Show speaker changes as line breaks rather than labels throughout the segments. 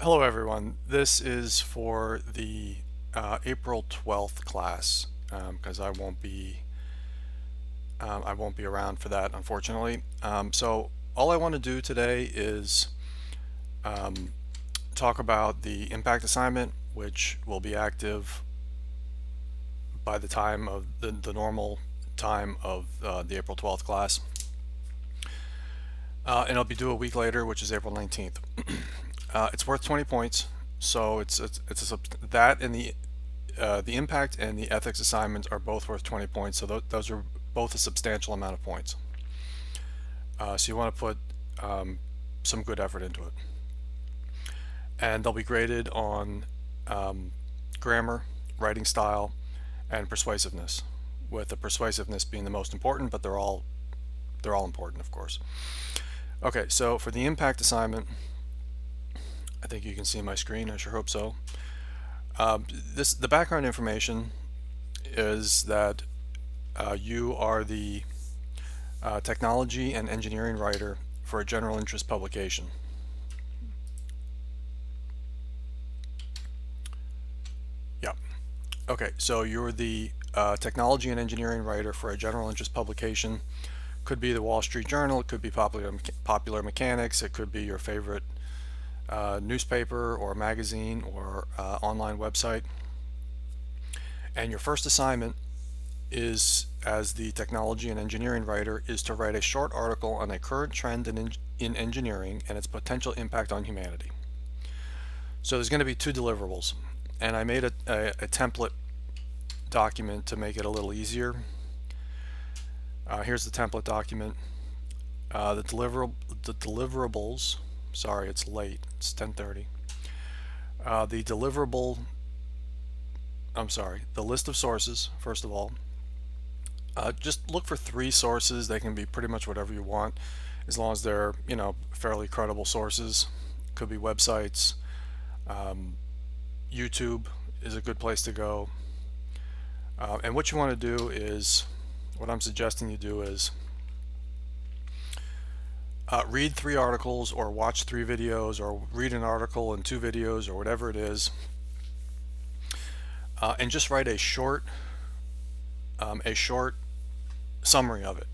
Hello everyone. This is for the April 12th class because I won't be around for that, unfortunately. So all I want to do today is um, talk about the impact assignment, which will be active by the time of the normal time of the April 12th class. And it'll be due a week later, which is April 19th. It's worth 20 points, so that and the impact and the ethics assignments are both worth 20 points, so those are both a substantial amount of points. So you want to put some good effort into it. And they'll be graded on grammar, writing style, and persuasiveness, with the persuasiveness being the most important, but they're all important, of course. Okay, so for the impact assignment, I think you can see my screen, I sure hope so. The background information is that you are the technology and engineering writer for a general interest publication. Yeah. Okay, so you're the technology and engineering writer for a general interest publication. Could be the Wall Street Journal, it could be Popular Mechanics, it could be your favorite newspaper or magazine or online website. And your first assignment is, as the technology and engineering writer, is to write a short article on a current trend in engineering and its potential impact on humanity. So there's going to be two deliverables, and I made a template document to make it a little easier. Here's the template document. The deliverables, sorry, it's late, it's 10:30. The list of sources, first of all. Just look for 3 sources. They can be pretty much whatever you want, as long as they're, fairly credible sources. Could be websites. YouTube is a good place to go. And what you want to do is, what I'm suggesting you do is read 3 articles, or watch 3 videos, or read an article and 2 videos, or whatever it is, and just write a short summary of it.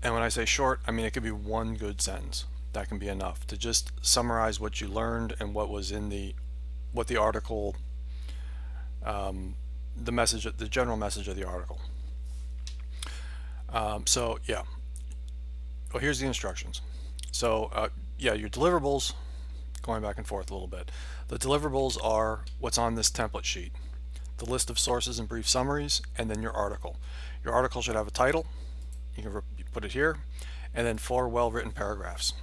And when I say short, I mean it could be 1 good sentence. That can be enough to just summarize what you learned and what was in what the article, the general message of the article. So yeah. Well, here's the instructions. So yeah, your deliverables, going back and forth a little bit. The deliverables are what's on this template sheet: the list of sources and brief summaries, and then your article. Your article should have a title. You can put it here, and then 4 well-written paragraphs.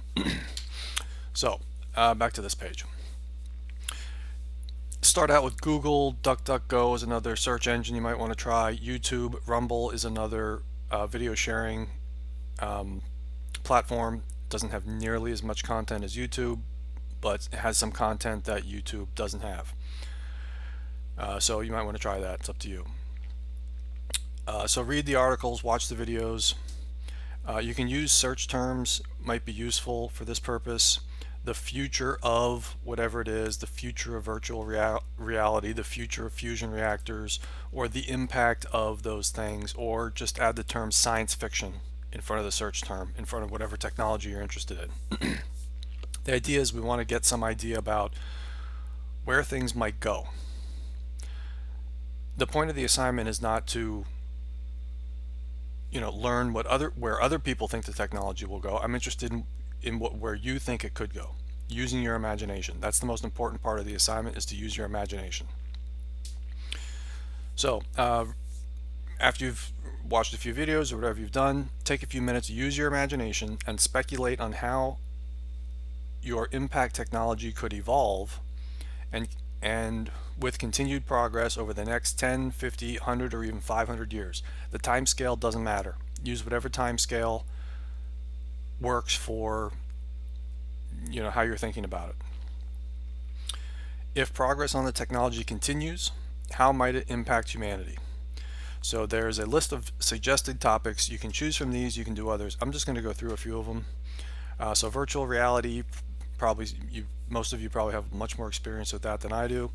So back to this page. Start out with Google. DuckDuckGo is another search engine you might want to try. YouTube. Rumble is another video sharing platform. Doesn't have nearly as much content as YouTube, but it has some content that YouTube doesn't have. So you might want to try that. It's up to you. So read the articles, watch the videos. You can use search terms, might be useful for this purpose. The future of whatever it is, the future of virtual reality, the future of fusion reactors, or the impact of those things, or just add the term science fiction in front of the search term, in front of whatever technology you're interested in. The idea is we want to get some idea about where things might go. The point of the assignment is not to learn where other people think the technology will go. I'm interested in where you think it could go, using your imagination. That's the most important part of the assignment, is to use your imagination. So after you've watched a few videos or whatever you've done, take a few minutes to use your imagination and speculate on how your impact technology could evolve and with continued progress over the next 10, 50, 100, or even 500 years. The time scale doesn't matter. Use whatever time scale works for how you're thinking about it. If progress on the technology continues, how might it impact humanity? So there's a list of suggested topics. You can choose from these, you can do others. I'm just going to go through a few of them. So virtual reality, Probably most of you probably have much more experience with that than I do.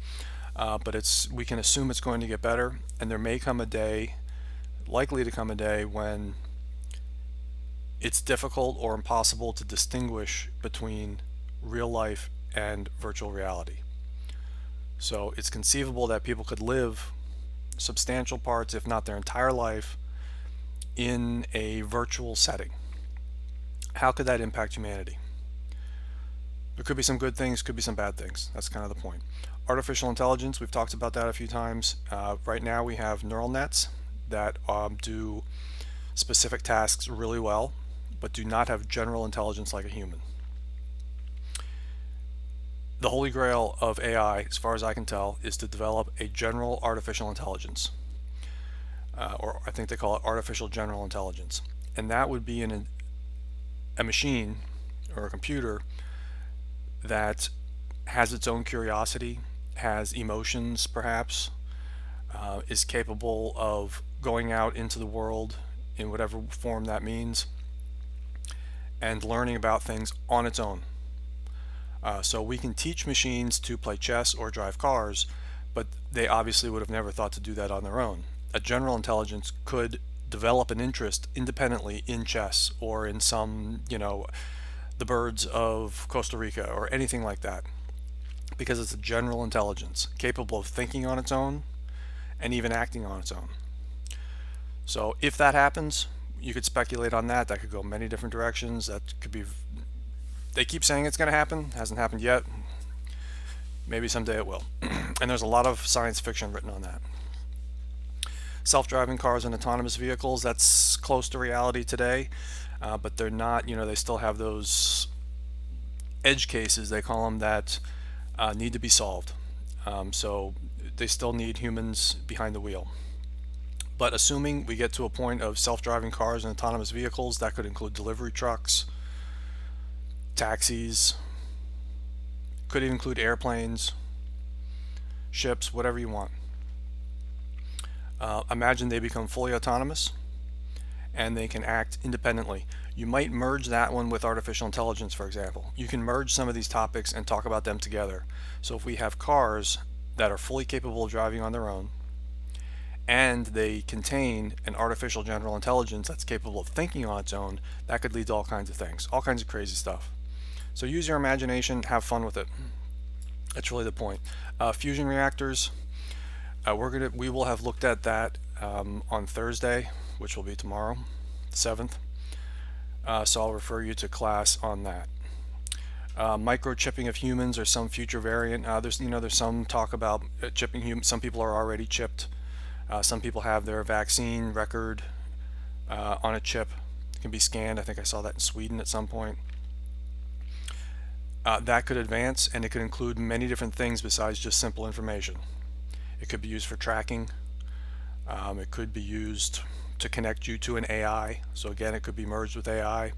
But we can assume it's going to get better, and there may come a day, likely to come a day, when it's difficult or impossible to distinguish between real life and virtual reality. So it's conceivable that people could live substantial parts, if not their entire life, in a virtual setting. How could that impact humanity? There could be some good things, could be some bad things. That's kind of the point. Artificial intelligence, we've talked about that a few times. Right now we have neural nets that do specific tasks really well, but do not have general intelligence like a human. The holy grail of AI, as far as I can tell, is to develop a general artificial intelligence. Or I think they call it artificial general intelligence. And that would be in a machine or a computer that has its own curiosity, has emotions perhaps, is capable of going out into the world in whatever form that means, and learning about things on its own. So we can teach machines to play chess or drive cars, but they obviously would have never thought to do that on their own. A general intelligence could develop an interest independently in chess or in some, the birds of Costa Rica or anything like that, because it's a general intelligence capable of thinking on its own and even acting on its own. So if that happens, you could speculate on that. That could go many different directions. That could be, they keep saying it's going to happen. Hasn't happened yet. Maybe someday it will. And there's a lot of science fiction written on that. Self-driving cars and autonomous vehicles, that's close to reality today, but they're not, they still have those edge cases, they call them, that need to be solved. So they still need humans behind the wheel. But assuming we get to a point of self-driving cars and autonomous vehicles, that could include delivery trucks, taxis, could even include airplanes, ships, whatever you want. Imagine they become fully autonomous and they can act independently. You might merge that one with artificial intelligence, for example. You can merge some of these topics and talk about them together. So if we have cars that are fully capable of driving on their own, and they contain an artificial general intelligence that's capable of thinking on its own, that could lead to all kinds of things, all kinds of crazy stuff. So use your imagination, have fun with it. That's really the point. Fusion reactors, we will have looked at that on Thursday, which will be tomorrow, 7th. So I'll refer you to class on that. Microchipping of humans or some future variant. There's some talk about chipping humans. Some people are already chipped. Some people have their vaccine record on a chip. It can be scanned. I think I saw that in Sweden at some point. That could advance, and it could include many different things besides just simple information. It could be used for tracking. It could be used to connect you to an AI. So again, it could be merged with AI.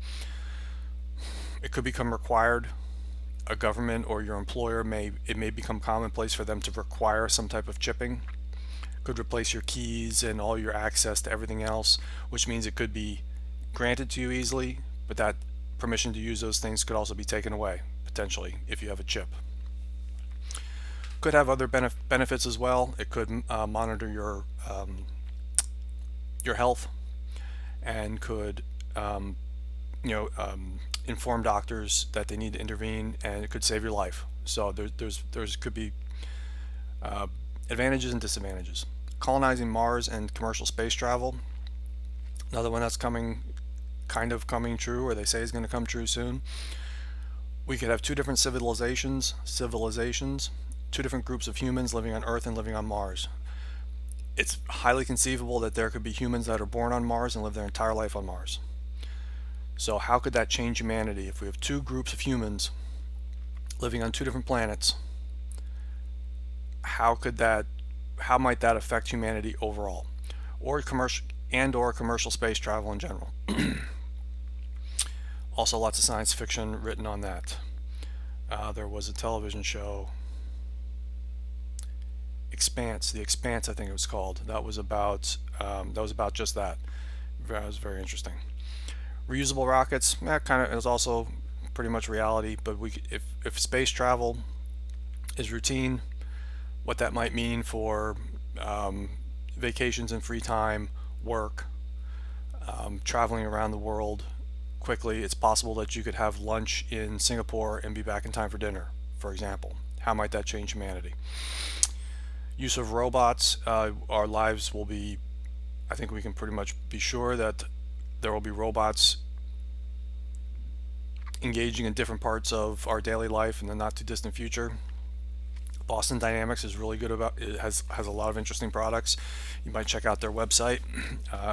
It could become required. A government or your employer may become commonplace for them to require some type of chipping. Could replace your keys and all your access to everything else, which means it could be granted to you easily, but that permission to use those things could also be taken away, potentially, if you have a chip. Could have other benefits as well. It could monitor your health, and could inform doctors that they need to intervene, and it could save your life. So there's could be advantages and disadvantages. Colonizing Mars and commercial space travel, another one that's coming true, or they say is going to come true soon. We could have two different civilizations, two different groups of humans living on Earth and living on Mars. It's highly conceivable that there could be humans that are born on Mars and live their entire life on Mars. So how could that change humanity if we have two groups of humans living on two different planets? How might that affect humanity overall, or commercial space travel in general? Also, lots of science fiction written on that. There was a television show, The Expanse, I think it was called. That was about just that. That was very interesting. Reusable rockets, it was also pretty much reality. But if space travel is routine, what that might mean for vacations and free time, work, traveling around the world quickly, it's possible that you could have lunch in Singapore and be back in time for dinner, for example. How might that change humanity? Use of robots, our lives will be, I think we can pretty much be sure that there will be robots engaging in different parts of our daily life in the not too distant future. Boston Dynamics is really good about it, has a lot of interesting products. You might check out their website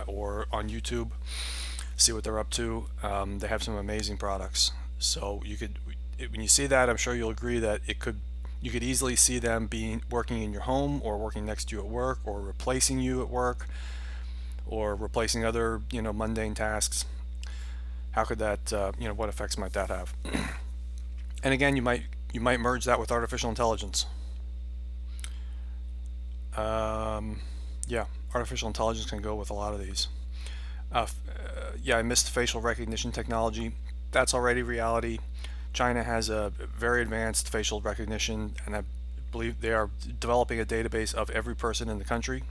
or on YouTube, see what they're up to. They have some amazing products. So when you see that, I'm sure you'll agree that you could easily see them working in your home, or working next to you at work, or replacing you at work, or replacing other mundane tasks. How could that what effects might that have? And again, you might merge that with artificial intelligence. Yeah, artificial intelligence can go with a lot of these. Yeah, I missed facial recognition technology. That's already reality. China has a very advanced facial recognition, and I believe they are developing a database of every person in the country,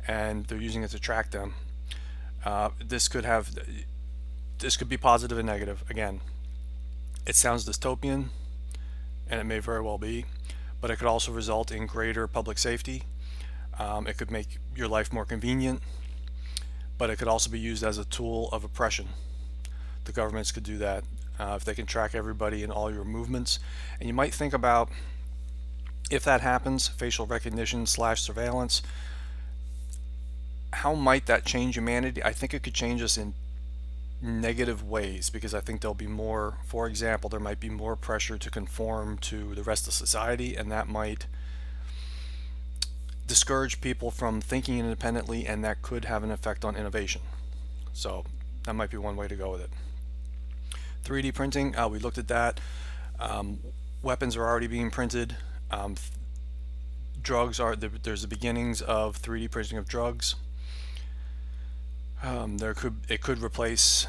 and they're using it to track them. This could be positive and negative. Again, it sounds dystopian, and it may very well be, but it could also result in greater public safety. It could make your life more convenient, but it could also be used as a tool of oppression. The governments could do that if they can track everybody and all your movements. And you might think about, if that happens, facial recognition / surveillance, how might that change humanity? I think it could change us in negative ways, because I think there'll be more, for example, there might be more pressure to conform to the rest of society, and that might discourage people from thinking independently, and that could have an effect on innovation. So that might be one way to go with it. 3D printing, we looked at that. Weapons are already being printed. There's the beginnings of 3D printing of drugs. It could replace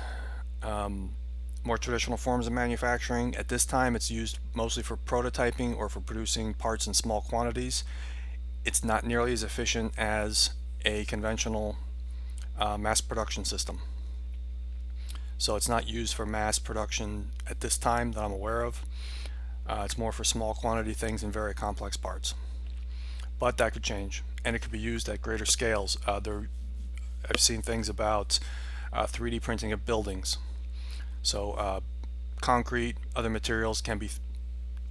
more traditional forms of manufacturing. At this time, it's used mostly for prototyping or for producing parts in small quantities. It's not nearly as efficient as a conventional mass production system. So it's not used for mass production at this time that I'm aware of. It's more for small quantity things and very complex parts. But that could change, and it could be used at greater scales. I've seen things about 3D printing of buildings. So concrete, other materials can be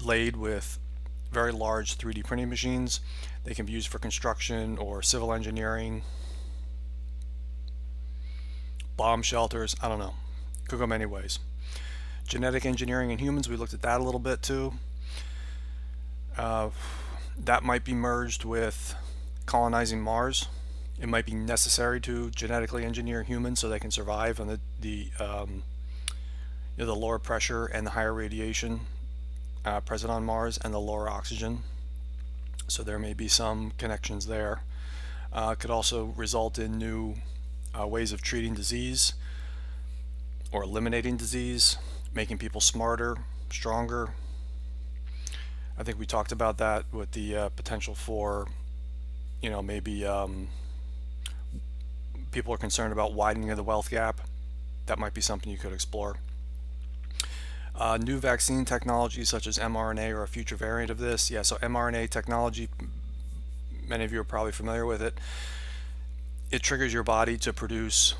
laid with very large 3D printing machines. They can be used for construction or civil engineering, bomb shelters, I don't know. Could go many ways. Genetic engineering in humans, we looked at that a little bit too. That might be merged with colonizing Mars. It might be necessary to genetically engineer humans so they can survive on the lower pressure and the higher radiation present on Mars, and the lower oxygen. So there may be some connections there. Could also result in new ways of treating disease or eliminating disease, making people smarter, stronger. I think we talked about that with the potential for, maybe people are concerned about widening of the wealth gap. That might be something you could explore. New vaccine technologies such as mRNA are a future variant of this. Yeah, so mRNA technology, many of you are probably familiar with it. It triggers your body to produce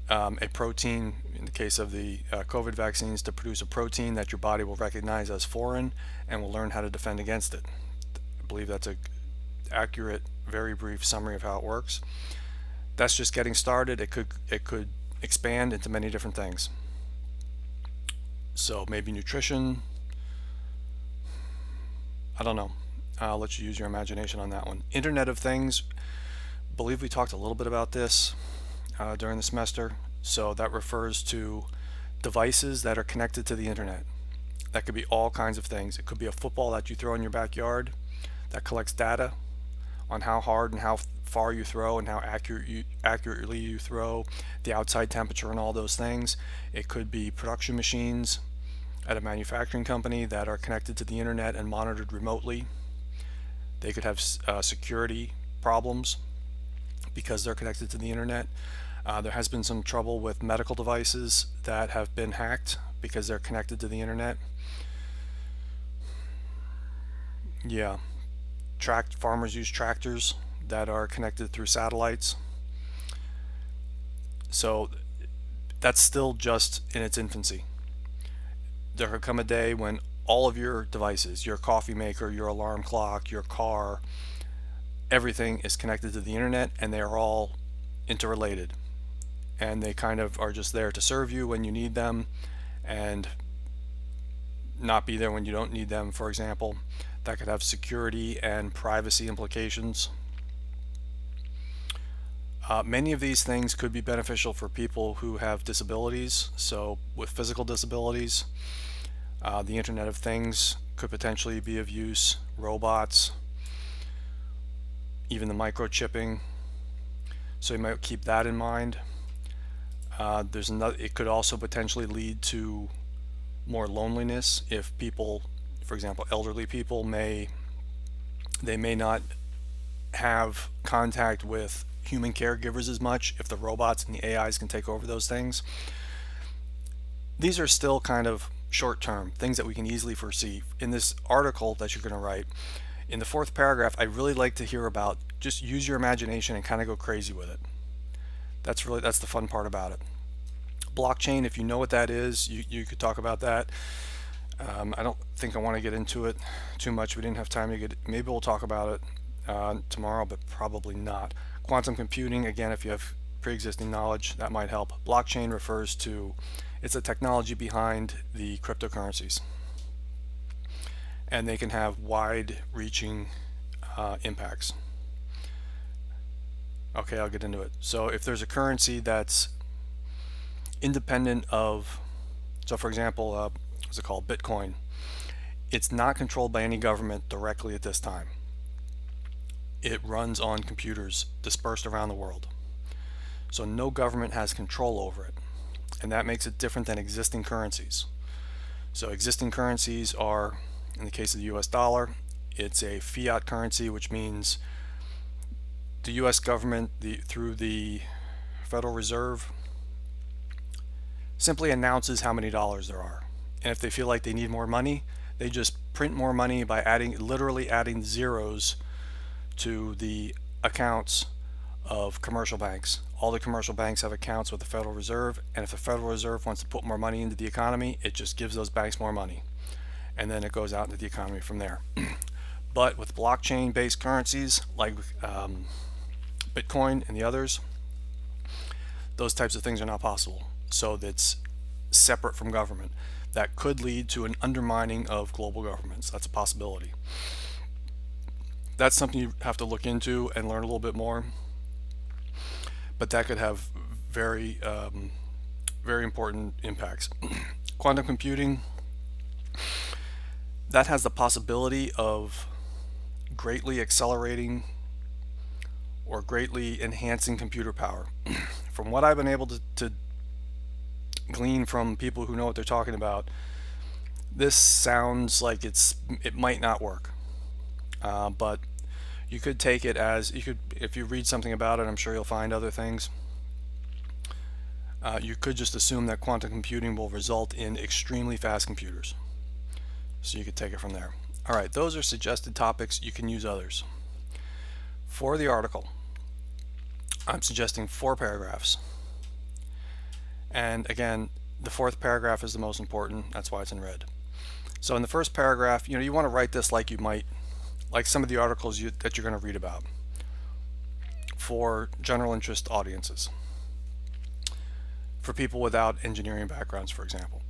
a protein, in the case of the COVID vaccines, to produce a protein that your body will recognize as foreign and will learn how to defend against it. I believe that's an accurate, very brief summary of how it works. That's just getting started. It could expand into many different things. So maybe nutrition, I don't know. I'll let you use your imagination on that one. Internet of Things, I believe we talked a little bit about this during the semester. So that refers to devices that are connected to the internet. That could be all kinds of things. It could be a football that you throw in your backyard that collects data, on how hard and how far you throw and how accurately you throw, the outside temperature and all those things. It could be production machines at a manufacturing company that are connected to the internet and monitored remotely. They could have security problems because they're connected to the internet. There has been some trouble with medical devices that have been hacked because they're connected to the internet. Yeah, farmers use tractors that are connected through satellites. So that's still just in its infancy. There could come a day when all of your devices, your coffee maker, your alarm clock, your car, everything is connected to the internet, and they are all interrelated. And they kind of are just there to serve you when you need them and not be there when you don't need them, for example. That could have security and privacy implications. Many of these things could be beneficial for people who have disabilities. So with physical disabilities, the Internet of Things could potentially be of use. Robots, even the microchipping. So you might keep that in mind. It could also potentially lead to more loneliness if people, for example, elderly people may not have contact with human caregivers as much if the robots and the AIs can take over those things. These are still kind of short term things that we can easily foresee. In this article that you're going to write, in the fourth paragraph, I'd really like to hear about just use your imagination and kind of go crazy with it. That's the fun part about it. Blockchain, if you know what that is, you could talk about that. I don't think I want to get into it too much. We didn't have time to maybe we'll talk about it tomorrow, but probably not. Quantum computing, again, if you have pre-existing knowledge, that might help. Blockchain refers to, it's a technology behind the cryptocurrencies, and they can have wide-reaching impacts. Okay, I'll get into it. So if there's a currency that's independent of, so for example, what's it called, Bitcoin, it's not controlled by any government directly at this time. It runs on computers dispersed around the world. So no government has control over it. And that makes it different than existing currencies. So existing currencies are, in the case of the US dollar, it's a fiat currency, which means the US government, through the Federal Reserve, simply announces how many dollars there are. And if they feel like they need more money, they just print more money by literally adding zeros to the accounts of commercial banks. All the commercial banks have accounts with the Federal Reserve, and if the Federal Reserve wants to put more money into the economy, it just gives those banks more money, and then it goes out into the economy from there. But with blockchain-based currencies like Bitcoin and the others, those types of things are not possible. So that's separate from government. That could lead to an undermining of global governments. That's a possibility. That's something you have to look into and learn a little bit more. But that could have very, very important impacts. Quantum computing, that has the possibility of greatly accelerating or greatly enhancing computer power. From what I've been able to glean from people who know what they're talking about, this sounds like it might not work. But you could take it as, if you read something about it, I'm sure you'll find other things. You could just assume that quantum computing will result in extremely fast computers. So you could take it from there. All right, those are suggested topics. You can use others. For the article, I'm suggesting 4 paragraphs. And again, the 4th paragraph is the most important. That's why it's in red. So in the first paragraph, you want to write this like you might, like some of the articles that you're going to read about for general interest audiences, for people without engineering backgrounds, for example.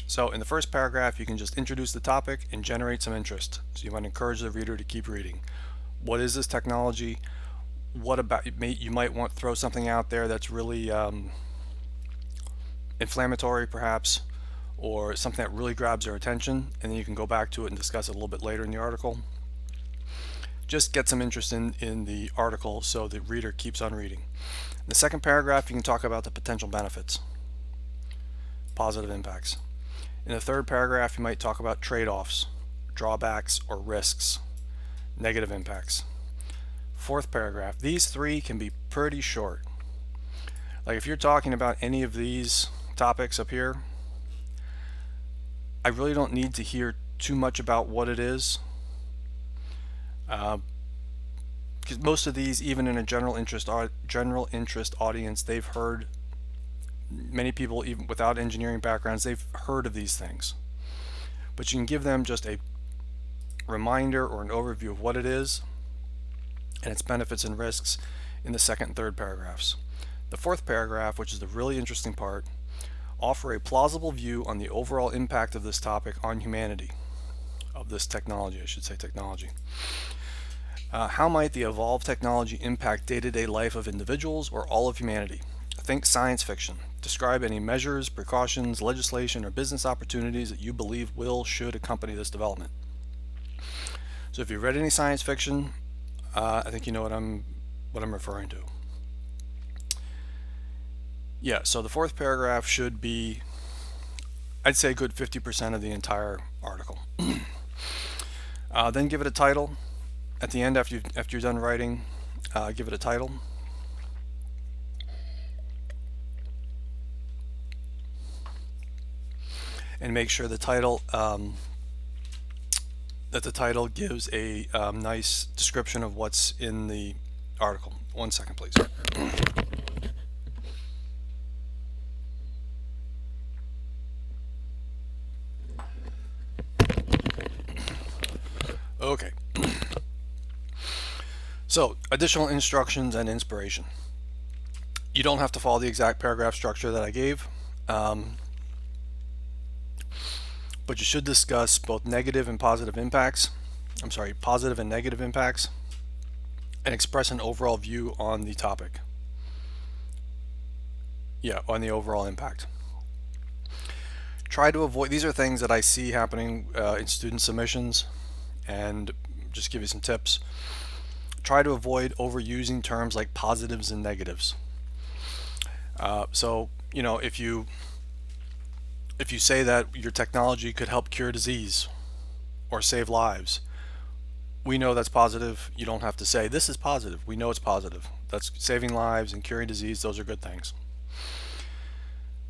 So in the first paragraph, you can just introduce the topic and generate some interest. So you might encourage the reader to keep reading. What is this technology? What about, you might want to throw something out there that's really inflammatory perhaps, or something that really grabs their attention, and then you can go back to it and discuss it a little bit later in the article. just get some interest in the article so the reader keeps on reading. In the second paragraph, you can talk about the potential benefits, positive impacts. In the third paragraph, you might talk about trade-offs, drawbacks, or risks, negative impacts. Fourth paragraph, these three can be pretty short. Like if you're talking about any of these topics up here, I really don't need to hear too much about what it is. Because most of these, even in a general interest audience, they've heard, many people even without engineering backgrounds, they've heard of these things. But you can give them just a reminder or an overview of what it is and its benefits and risks in the second and third paragraphs. The fourth paragraph, which is the really interesting part, offer a plausible view on the overall impact of this topic on humanity, of this technology, I should say technology. How might the evolved technology impact day-to-day life of individuals or all of humanity? Think science fiction. Describe any measures, precautions, legislation, or business opportunities that you believe should accompany this development. So if you've read any science fiction, I think you know what I'm referring to. Yeah, so the fourth paragraph should be, I'd say, a good 50% of the entire article. Then give it a title. At the end, after you're done writing, give it a title. And make sure the title gives a nice description of what's in the article. 1 second, please. Okay. So, additional instructions and inspiration. You don't have to follow the exact paragraph structure that I gave, but you should discuss both positive and negative impacts, and express an overall view on the topic. Yeah, on the overall impact. Try to avoid, these are things that I see happening in student submissions, and just give you some tips. Try to avoid overusing terms like positives and negatives. So, you know, if you say that your technology could help cure disease or save lives, we know that's positive. You don't have to say this is positive. We know it's positive. That's saving lives and curing disease. Those are good things.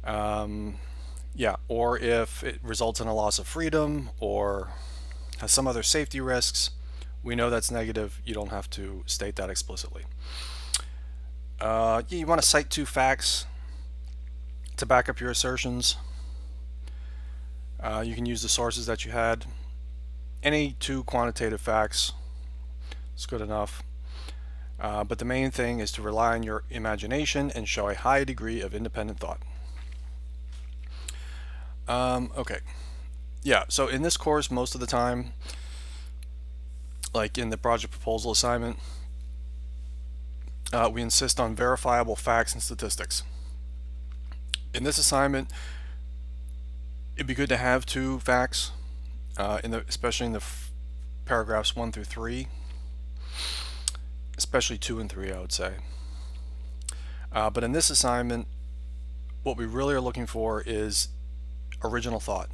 Yeah, or if it results in a loss of freedom or has some other safety risks, we know that's negative. You don't have to state that explicitly. You want to cite 2 facts to back up your assertions. You can use the sources that you had. Any 2 quantitative facts is good enough. But the main thing is to rely on your imagination and show a high degree of independent thought. Okay. Yeah, so in this course, most of the time, like in the project proposal assignment, we insist on verifiable facts and statistics. In this assignment, it'd be good to have 2 facts, especially in the paragraphs 1 through 3, especially 2 and 3, I would say. But in this assignment, what we really are looking for is original thought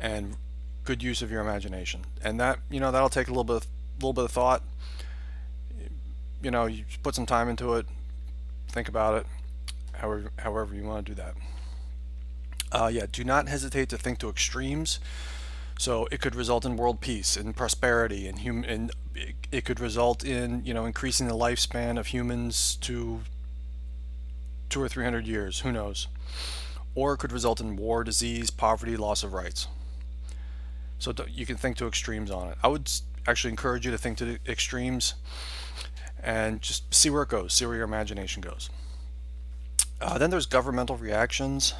and good use of your imagination, and that, you know, that'll take a little bit of thought. You know, you put some time into it, think about it, however you want to do that. Yeah, do not hesitate to think to extremes. So it could result in world peace and prosperity, and it could result in, you know, increasing the lifespan of humans to 200 or 300 years. Who knows? Or it could result in war, disease, poverty, loss of rights. So you can think to extremes on it. I would actually encourage you to think to the extremes and just see where it goes, see where your imagination goes. Then there's governmental reactions.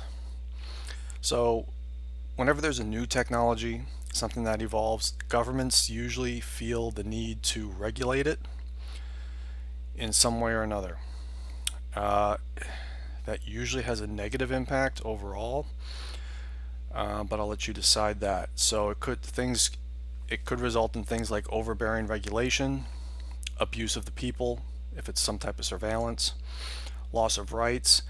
So whenever there's a new technology, something that evolves, governments usually feel the need to regulate it in some way or another. That usually has a negative impact overall, but I'll let you decide that. So it It could result in things like overbearing regulation, abuse of the people, if it's some type of surveillance, loss of rights,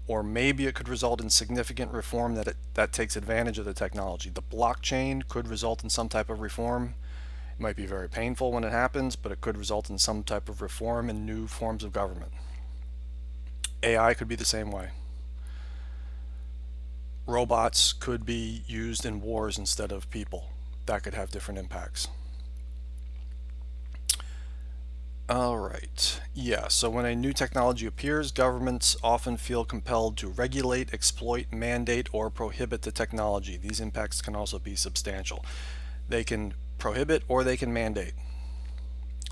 or maybe it could result in significant reform that takes advantage of the technology. The blockchain could result in some type of reform. It might be very painful when it happens, but it could result in some type of reform and new forms of government. AI could be the same way. Robots could be used in wars instead of people. That could have different impacts. All right. Yeah, so when a new technology appears, governments often feel compelled to regulate, exploit, mandate, or prohibit the technology. These impacts can also be substantial. They can prohibit or they can mandate.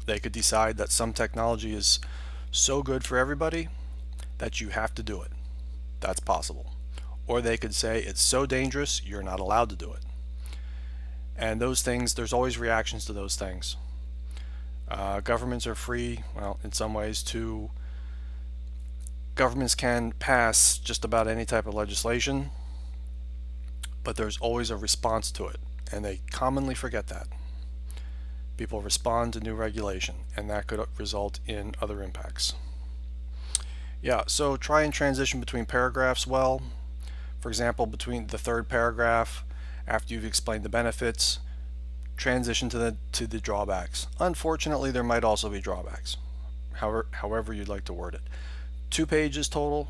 They could decide that some technology is so good for everybody that you have to do it. That's possible. Or they could say it's so dangerous you're not allowed to do it. And those things, there's always reactions to those things. Governments are free, well, in some ways, governments can pass just about any type of legislation, but there's always a response to it, and they commonly forget that. People respond to new regulation, and that could result in other impacts. Yeah, so try and transition between paragraphs well. For example, between the third paragraph, after you've explained the benefits, transition to the drawbacks. Unfortunately, there might also be drawbacks. However you'd like to word it. 2 pages total,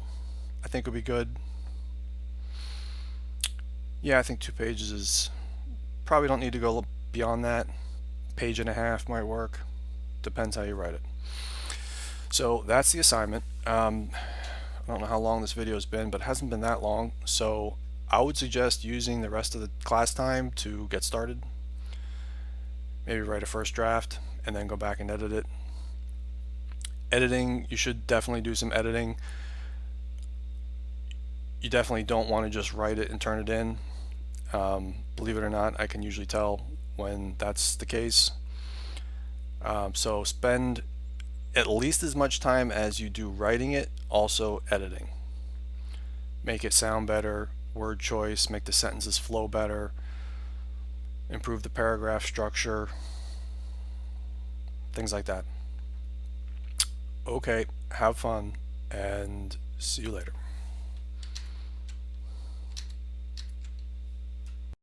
I think would be good. Yeah, I think 2 pages is, probably don't need to go beyond that. 1.5 pages might work. Depends how you write it. So that's the assignment. I don't know how long this video has been, but it hasn't been that long. So I would suggest using the rest of the class time to get started. Maybe write a first draft and then go back and edit it. Editing, you should definitely do some editing. You definitely don't want to just write it and turn it in. Believe it or not, I can usually tell when that's the case. So spend at least as much time as you do writing it, also editing. Make it sound better, word choice, make the sentences flow better, improve the paragraph structure, things like that. Okay, have fun, and see you later.